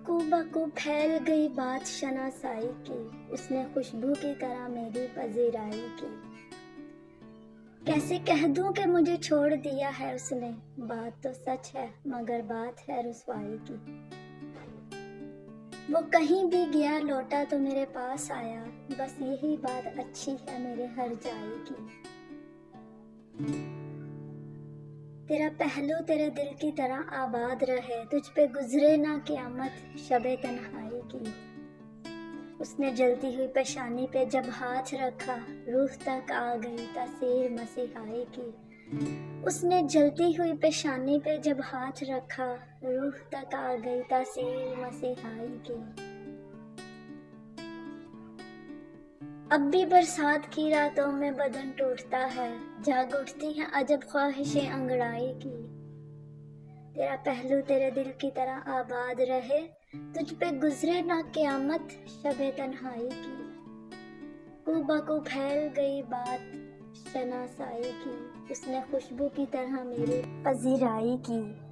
کو بکو پھیل گئی بات شناسائی کی، اس نے خوشبو کی طرح میری پذیرائی کی۔ کیسے کہہ دوں کہ مجھے چھوڑ دیا ہے اس نے، بات تو سچ ہے مگر بات ہے رسوائی کی۔ وہ کہیں بھی گیا لوٹا تو میرے پاس آیا، بس یہی بات اچھی ہے میرے ہر جائی کی۔ تیرا پہلو تیرے دل کی طرح آباد رہے، تجھ پہ گزرے نہ قیامت شب تنہائی کی۔ اس نے جلتی ہوئی پیشانی پہ جب ہاتھ رکھا، روح تک آ گئی تاثیر مسیحائی کی۔ اس نے جلتی ہوئی پیشانی پہ جب ہاتھ رکھا، روح تک آ گئی تاثیر مسیحائی کی۔ اب بھی برسات کی راتوں میں بدن ٹوٹتا ہے، جاگ اٹھتی ہیں عجب خواہشیں انگڑائی کی۔ تیرا پہلو تیرے دل کی طرح آباد رہے، تجھ پہ گزرے نہ قیامت شب تنہائی کی۔ کو بکو پھیل گئی بات شناسائی کی، اس نے خوشبو کی طرح میری پذیرائی کی۔